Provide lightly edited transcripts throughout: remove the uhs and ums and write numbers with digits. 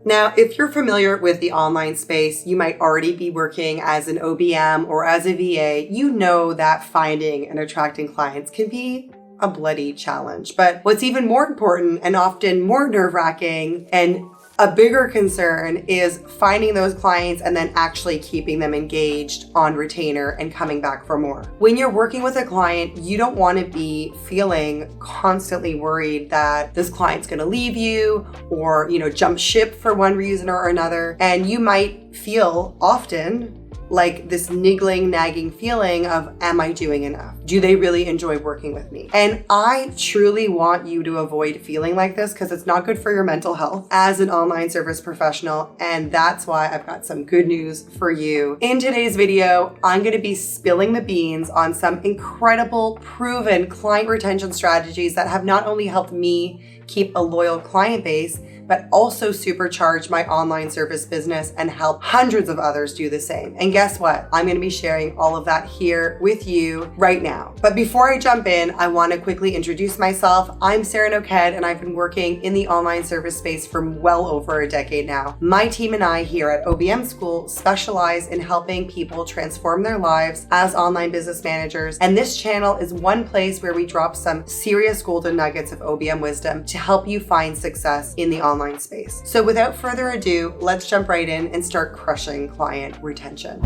Now, if you're familiar with the online space, you might already be working as an OBM or as a VA. You know that finding and attracting clients can be a bloody challenge. But what's even more important and often more nerve-wracking and a bigger concern is finding those clients and then actually keeping them engaged on retainer and coming back for more. When you're working with a client, you don't want to be feeling constantly worried that this client's going to leave you or, jump ship for one reason or another. And you might feel often like this niggling, nagging feeling of, am I doing enough? Do they really enjoy working with me? And I truly want you to avoid feeling like this because it's not good for your mental health as an online service professional. And that's why I've got some good news for you. In today's video, I'm going to be spilling the beans on some incredible, proven client retention strategies that have not only helped me keep a loyal client base, but also supercharge my online service business and help hundreds of others do the same. And guess what? I'm going to be sharing all of that here with you right now. But before I jump in, I want to quickly introduce myself. I'm Sarah Noked, and I've been working in the online service space for well over a decade now. My team and I here at OBM School specialize in helping people transform their lives as online business managers. And this channel is one place where we drop some serious golden nuggets of OBM wisdom to help you find success in the online space. So without further ado, let's jump right in and start crushing client retention.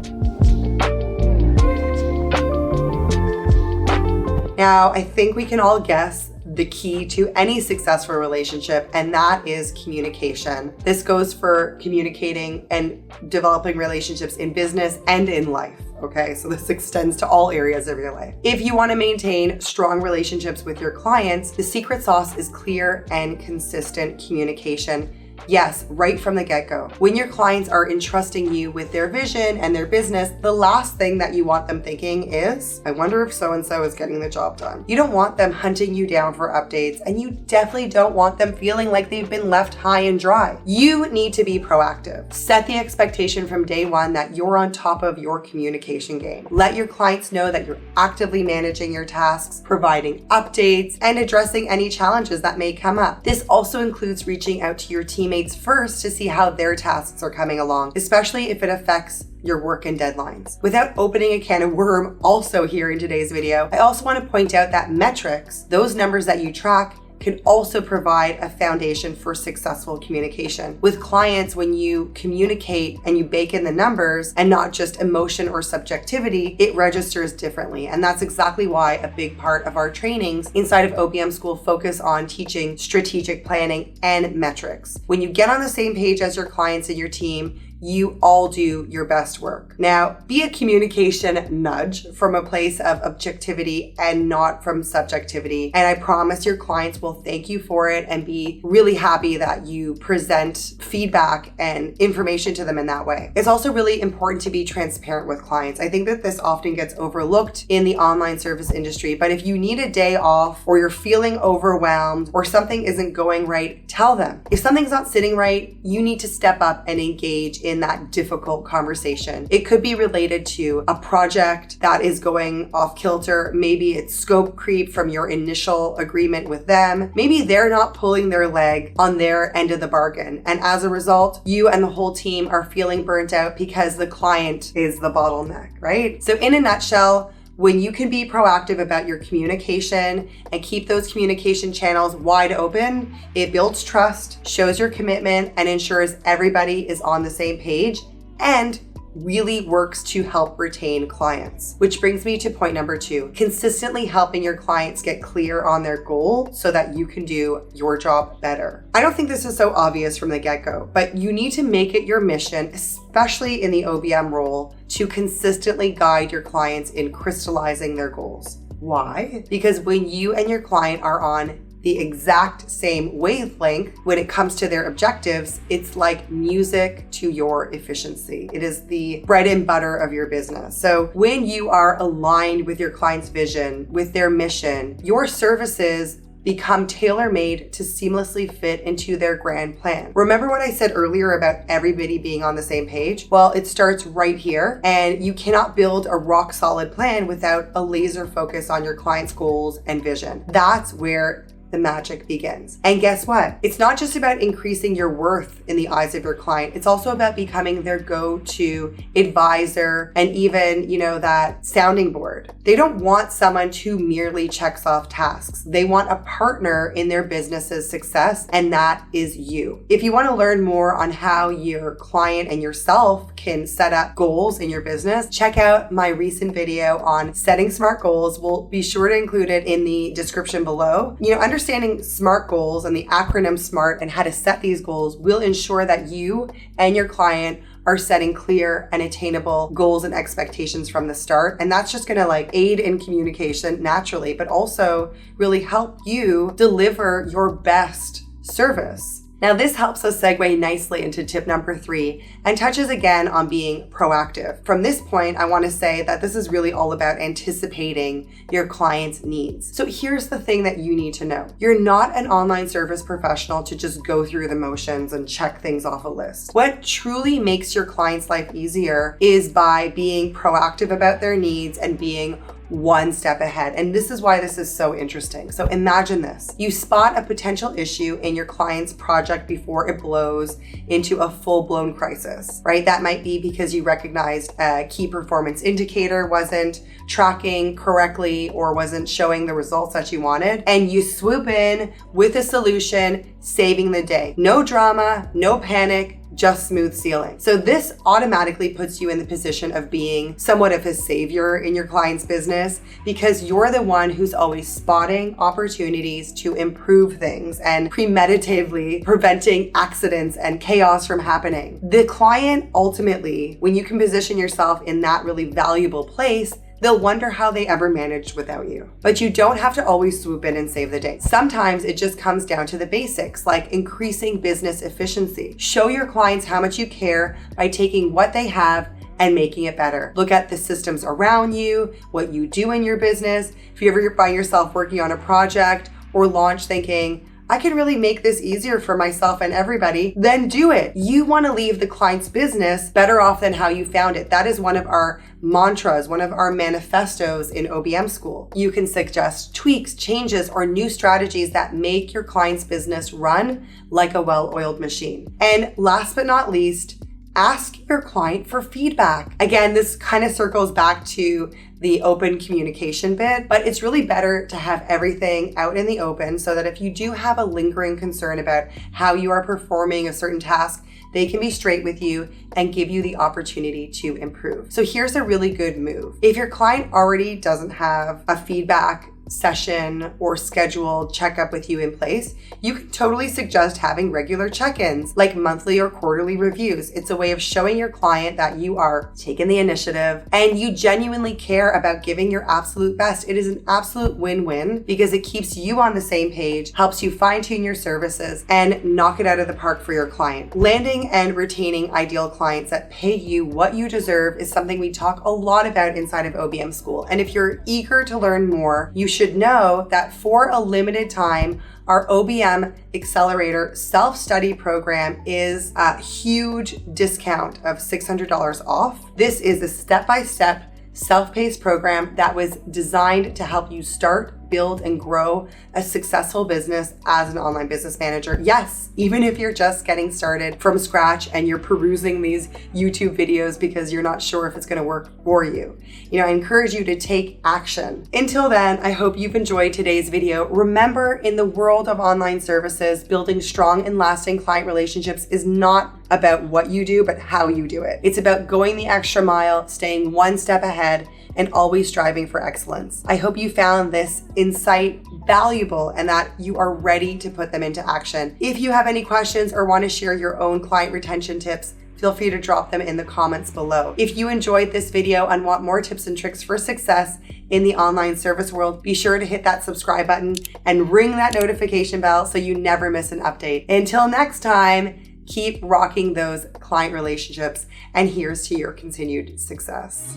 Now, I think we can all guess the key to any successful relationship, and that is communication. This goes for communicating and developing relationships in business and in life. Okay, so this extends to all areas of your life. If you want to maintain strong relationships with your clients, the secret sauce is clear and consistent communication. Yes, right from the get-go. When your clients are entrusting you with their vision and their business, the last thing that you want them thinking is, I wonder if so-and-so is getting the job done. You don't want them hunting you down for updates, and you definitely don't want them feeling like they've been left high and dry. You need to be proactive. Set the expectation from day one that you're on top of your communication game. Let your clients know that you're actively managing your tasks, providing updates, and addressing any challenges that may come up. This also includes reaching out to your teammates first to see how their tasks are coming along, especially if it affects your work and deadlines. Without opening a can of worm also here in today's video, I also want to point out that metrics, those numbers that you track, can also provide a foundation for successful communication. With clients, when you communicate and you bake in the numbers and not just emotion or subjectivity, it registers differently. And that's exactly why a big part of our trainings inside of OBM School focus on teaching strategic planning and metrics. When you get on the same page as your clients and your team, you all do your best work. Now, be a communication nudge from a place of objectivity and not from subjectivity. And I promise your clients will thank you for it and be really happy that you present feedback and information to them in that way. It's also really important to be transparent with clients. I think that this often gets overlooked in the online service industry, but if you need a day off or you're feeling overwhelmed or something isn't going right, tell them. If something's not sitting right, you need to step up and engage in that difficult conversation. It could be related to a project that is going off kilter. Maybe it's scope creep from your initial agreement with them. Maybe they're not pulling their leg on their end of the bargain. And as a result, you and the whole team are feeling burnt out because the client is the bottleneck, right? So in a nutshell, when you can be proactive about your communication and keep those communication channels wide open, it builds trust, shows your commitment, and ensures everybody is on the same page and really works to help retain clients. Which brings me to point number 2, consistently helping your clients get clear on their goal so that you can do your job better. I don't think this is so obvious from the get-go, but you need to make it your mission, especially in the OBM role, to consistently guide your clients in crystallizing their goals. Why? Because when you and your client are on the exact same wavelength when it comes to their objectives, it's like music to your efficiency. It is the bread and butter of your business. So when you are aligned with your client's vision, with their mission, your services become tailor-made to seamlessly fit into their grand plan. Remember what I said earlier about everybody being on the same page? Well, it starts right here, and you cannot build a rock solid plan without a laser focus on your client's goals and vision. That's where the magic begins. And guess what? It's not just about increasing your worth in the eyes of your client. It's also about becoming their go-to advisor and even, that sounding board. They don't want someone who merely checks off tasks. They want a partner in their business's success, and that is you. If you want to learn more on how your client and yourself can set up goals in your business, check out my recent video on setting smart goals. We'll be sure to include it in the description below. Understanding SMART goals and the acronym SMART and how to set these goals will ensure that you and your client are setting clear and attainable goals and expectations from the start. And that's just gonna aid in communication naturally, but also really help you deliver your best service. Now, this helps us segue nicely into tip number 3 and touches again on being proactive. From this point, I want to say that this is really all about anticipating your client's needs. So here's the thing that you need to know. You're not an online service professional to just go through the motions and check things off a list. What truly makes your client's life easier is by being proactive about their needs and being one step ahead. And this is why this is so interesting. So imagine this. You spot a potential issue in your client's project before it blows into a full-blown crisis, right? That might be because you recognized a key performance indicator wasn't tracking correctly or wasn't showing the results that you wanted. And you swoop in with a solution, saving the day. No drama, no panic, just smooth sailing. So this automatically puts you in the position of being somewhat of a savior in your client's business because you're the one who's always spotting opportunities to improve things and premeditatively preventing accidents and chaos from happening. The client ultimately, when you can position yourself in that really valuable place, they'll wonder how they ever managed without you. But you don't have to always swoop in and save the day. Sometimes it just comes down to the basics, like increasing business efficiency. Show your clients how much you care by taking what they have and making it better. Look at the systems around you, what you do in your business. If you ever find yourself working on a project or launch thinking, I could really make this easier for myself and everybody, then do it. You want to leave the client's business better off than how you found it. That is one of our mantras, one of our manifestos in OBM School. You can suggest tweaks, changes, or new strategies that make your client's business run like a well-oiled machine. And last but not least, ask your client for feedback. Again, this kind of circles back to the open communication bit, but it's really better to have everything out in the open so that if you do have a lingering concern about how you are performing a certain task, they can be straight with you and give you the opportunity to improve. So here's a really good move. If your client already doesn't have a feedback session or scheduled checkup with you in place, you can totally suggest having regular check-ins like monthly or quarterly reviews. It's a way of showing your client that you are taking the initiative and you genuinely care about giving your absolute best. It is an absolute win-win because it keeps you on the same page, helps you fine-tune your services, and knock it out of the park for your client. Landing and retaining ideal clients that pay you what you deserve is something we talk a lot about inside of OBM School. And if you're eager to learn more, you should know that for a limited time, our OBM Accelerator self-study program is a huge discount of $600 off. This is a step-by-step self-paced program that was designed to help you start, build, and grow a successful business as an online business manager. Yes, even if you're just getting started from scratch and you're perusing these YouTube videos because you're not sure if it's going to work for you. I encourage you to take action. Until then, I hope you've enjoyed today's video. Remember, in the world of online services, building strong and lasting client relationships is not about what you do, but how you do it. It's about going the extra mile, staying one step ahead, and always striving for excellence. I hope you found this insight valuable and that you are ready to put them into action. If you have any questions or want to share your own client retention tips, feel free to drop them in the comments below. If you enjoyed this video and want more tips and tricks for success in the online service world, be sure to hit that subscribe button and ring that notification bell so you never miss an update. Until next time, keep rocking those client relationships, and here's to your continued success.